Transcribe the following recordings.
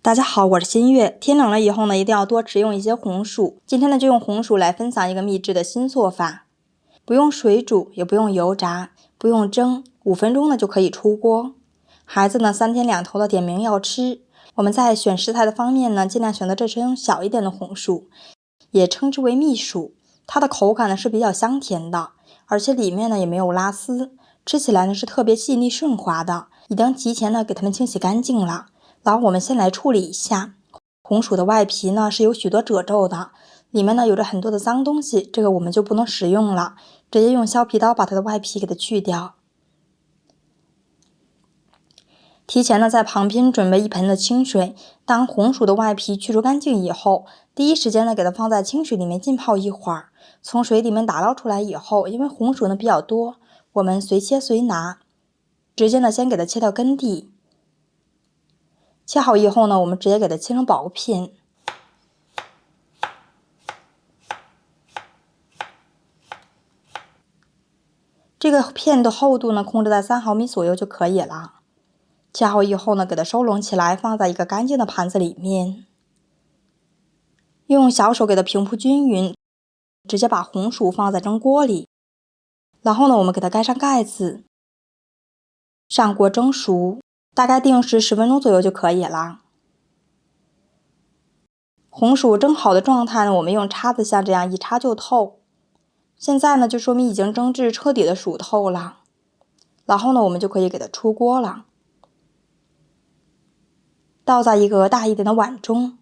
大家好，我是新月。天冷了以后呢，一定要多食用一些红薯。今天呢，就用红薯来分享一个秘制的新做法，不用水煮，也不用油炸，不用蒸，5分钟呢就可以出锅。孩子呢3天2头的点名要吃。我们在选食材的方面呢，尽量选择这种小一点的红薯，也称之为蜜薯。它的口感呢是比较香甜的，而且里面呢也没有拉丝，吃起来呢是特别细腻顺滑的。已经提前呢给它们清洗干净了。然后我们先来处理一下红薯的外皮呢，是有许多褶皱的，里面呢有着很多的脏东西，这个我们就不能食用了，直接用削皮刀把它的外皮给它去掉。提前呢在旁边准备1盆的清水，当红薯的外皮去除干净以后，第一时间呢给它放在清水里面浸泡一会儿。从水里面打捞出来以后，因为红薯呢比较多，我们随切随拿，直接呢先给它切掉根蒂。切好以后呢，我们直接给它切成薄片。这个片的厚度呢，控制在3毫米左右就可以了。切好以后呢，给它收拢起来，放在一个干净的盘子里面。用小手给它平铺均匀，直接把红薯放在蒸锅里。然后呢，我们给它盖上盖子，上锅蒸熟，大概定时10分钟左右就可以了。红薯蒸好的状态呢，我们用叉子像这样一插就透。现在呢，就说明已经蒸至彻底的熟透了。然后呢，我们就可以给它出锅了。倒在一个大一点的碗中，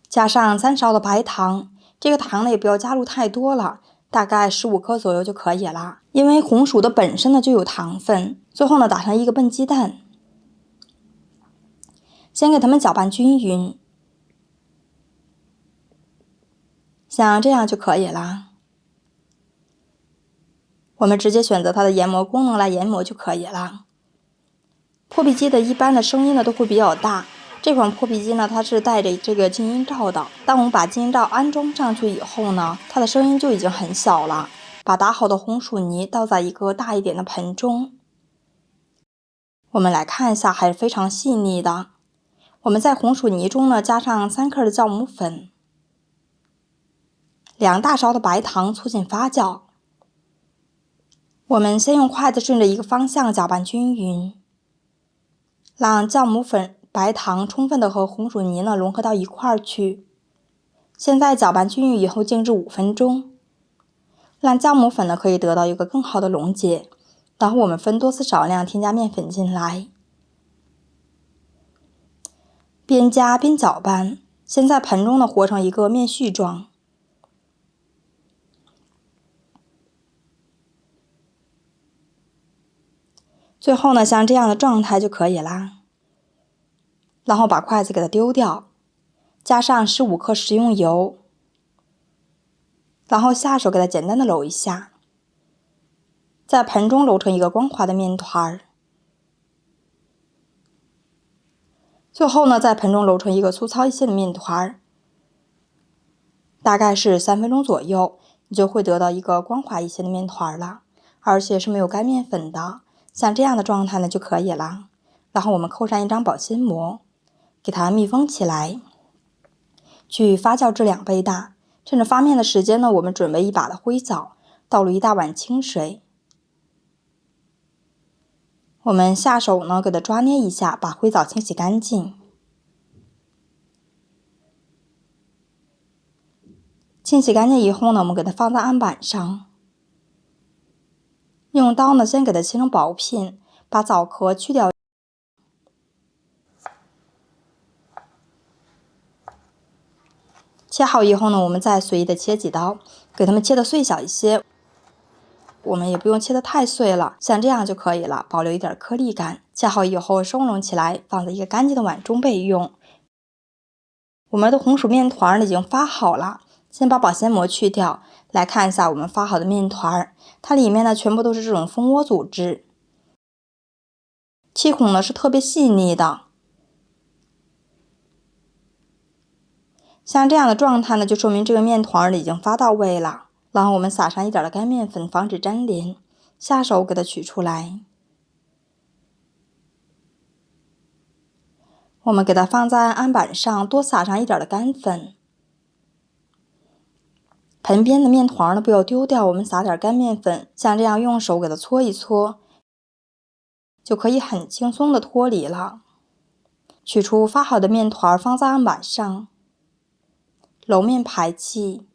加上3勺的白糖，这个糖呢也不要加入太多了，大概15克左右就可以了。因为红薯的本身呢就有糖分。最后呢，打上一个笨鸡蛋，先给它们搅拌均匀，像这样就可以了。我们直接选择它的研磨功能来研磨就可以了。破壁机的一般的声音呢都会比较大，这款破壁机呢它是带着这个静音罩的。当我们把静音罩安装上去以后呢，它的声音就已经很小了。把打好的红薯泥倒在一个大一点的盆中，我们来看一下，还是非常细腻的。我们在红薯泥中呢加上3克的酵母粉，2大勺的白糖促进发酵。我们先用筷子顺着一个方向搅拌均匀，让酵母粉、白糖充分的和红薯泥呢融合到一块儿去。现在搅拌均匀以后静置5分钟，让酵母粉呢可以得到一个更好的溶解。然后我们分多次少量添加面粉进来，边加边搅拌。先在盆中呢和成一个面絮状。最后呢，像这样的状态就可以啦。然后把筷子给它丢掉，加上15克食用油，然后下手给它简单的揉一下，在盆中揉成一个光滑的面团。最后呢，在盆中揉成一个粗糙一些的面团，大概是3分钟左右，你就会得到一个光滑一些的面团了，而且是没有干面粉的。像这样的状态呢就可以了。然后我们扣上一张保鲜膜，给它密封起来，去发酵至2倍大。趁着发面的时间呢，我们准备1把的灰枣，倒入1大碗清水。我们下手呢给它抓捏一下，把灰枣清洗干净。清洗干净以后呢，我们给它放在案板上，用刀呢先给它切成薄片，把枣壳去掉。切好以后呢，我们再随意的切几刀，给它们切的碎小一些。我们也不用切得太碎了，像这样就可以了，保留一点颗粒感。切好以后收拢起来，放在一个干净的碗中备用。我们的红薯面团已经发好了，先把保鲜膜去掉，来看一下我们发好的面团，它里面呢全部都是这种蜂窝组织，气孔呢是特别细腻的。像这样的状态呢，就说明这个面团已经发到位了。然后我们撒上一点的干面粉，防止粘连，下手给它取出来。我们给它放在案板上，多撒上一点的干粉。盆边的面团呢不要丢掉，我们撒点干面粉，像这样用手给它搓一搓，就可以很轻松的脱离了。取出发好的面团，放在案板上，揉面排气，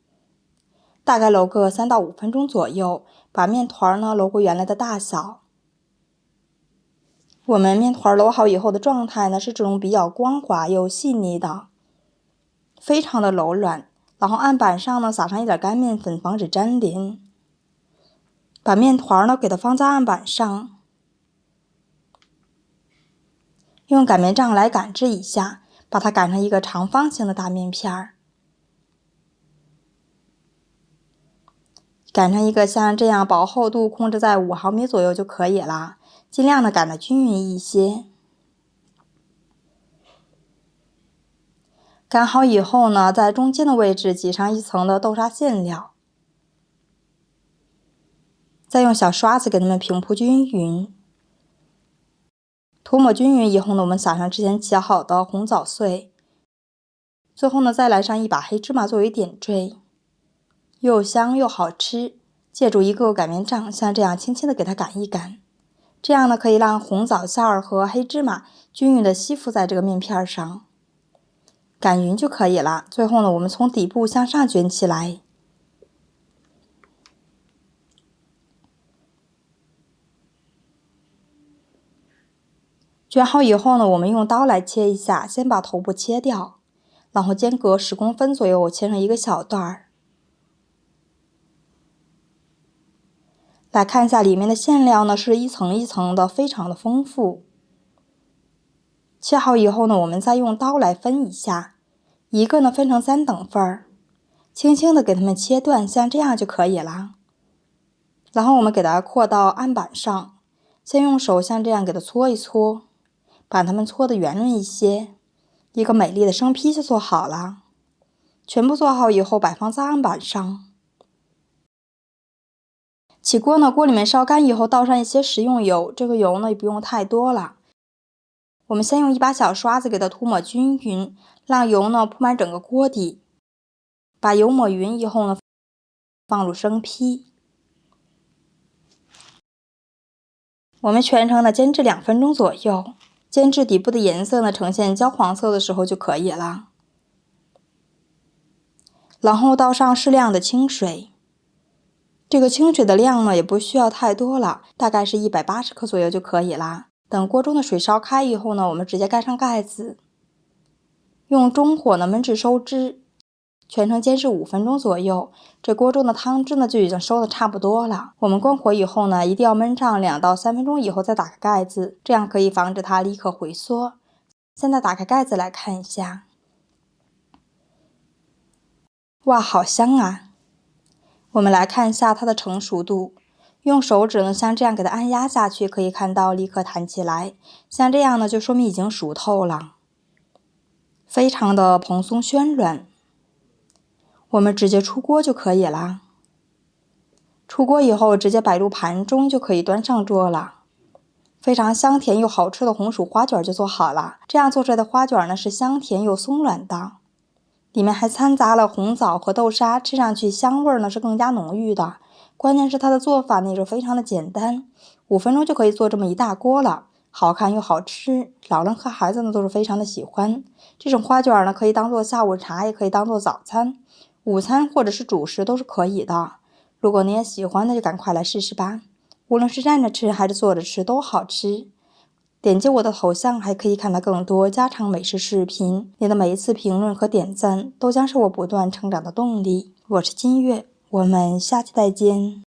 大概揉个3到5分钟左右，把面团呢揉回原来的大小。我们面团揉好以后的状态呢是这种比较光滑又细腻的，非常的柔软。然后案板上呢撒上一点干面粉，防止粘连。把面团呢给它放在案板上，用擀面杖来擀制一下，把它擀成一个长方形的大面片儿。擀成一个像这样薄厚度控制在5毫米左右就可以了，尽量的擀得均匀一些。擀好以后呢，在中间的位置挤上一层的豆沙馅料，再用小刷子给它们平铺均匀。涂抹均匀以后呢，我们撒上之前切好的红枣碎，最后呢再来上一把黑芝麻作为点缀，又香又好吃。借助一个擀面杖，像这样轻轻的给它擀一擀，这样呢可以让红枣馅儿和黑芝麻均匀的吸附在这个面片上。擀匀就可以了。最后呢，我们从底部向上卷起来，卷好以后呢，我们用刀来切一下，先把头部切掉，然后间隔10公分左右切成一个小段儿。来看一下里面的馅料呢，是一层一层的，非常的丰富。切好以后呢，我们再用刀来分一下，一个呢分成3等份儿，轻轻的给它们切断，像这样就可以了。然后我们给它扩到案板上，先用手像这样给它搓一搓，把它们搓得圆润一些，一个美丽的生坯就做好了。全部做好以后摆放在案板上。起锅呢，锅里面烧干以后倒上一些食用油，这个油呢也不用太多了。我们先用一把小刷子给它涂抹均匀，让油呢铺满整个锅底。把油抹匀以后呢，放入生坯。我们全程呢煎至2分钟左右，煎至底部的颜色呢呈现焦黄色的时候就可以了。然后倒上适量的清水。这个清水的量呢也不需要太多了，大概是180克左右就可以啦。等锅中的水烧开以后呢，我们直接盖上盖子，用中火呢焖至收汁，全程煎至5分钟左右。这锅中的汤汁呢就已经收的差不多了。我们关火以后呢，一定要焖上2到3分钟以后再打开盖子，这样可以防止它立刻回缩。现在打开盖子来看一下，哇，好香啊！我们来看一下它的成熟度，用手指呢像这样给它按压下去，可以看到立刻弹起来，像这样呢就说明已经熟透了，非常的蓬松暄软。我们直接出锅就可以了。出锅以后直接摆入盘中就可以端上桌了。非常香甜又好吃的红薯花卷就做好了。这样做出来的花卷呢是香甜又松软的。里面还掺杂了红枣和豆沙，吃上去香味呢是更加浓郁的。关键是它的做法呢也是非常的简单，5分钟就可以做这么一大锅了，好看又好吃，老人和孩子呢都是非常的喜欢。这种花卷呢可以当做下午茶，也可以当做早餐、午餐或者是主食都是可以的。如果你也喜欢，那就赶快来试试吧。无论是站着吃还是坐着吃都好吃。点击我的头像还可以看到更多家常美食视频，你的每一次评论和点赞都将是我不断成长的动力。我是金月，我们下期再见。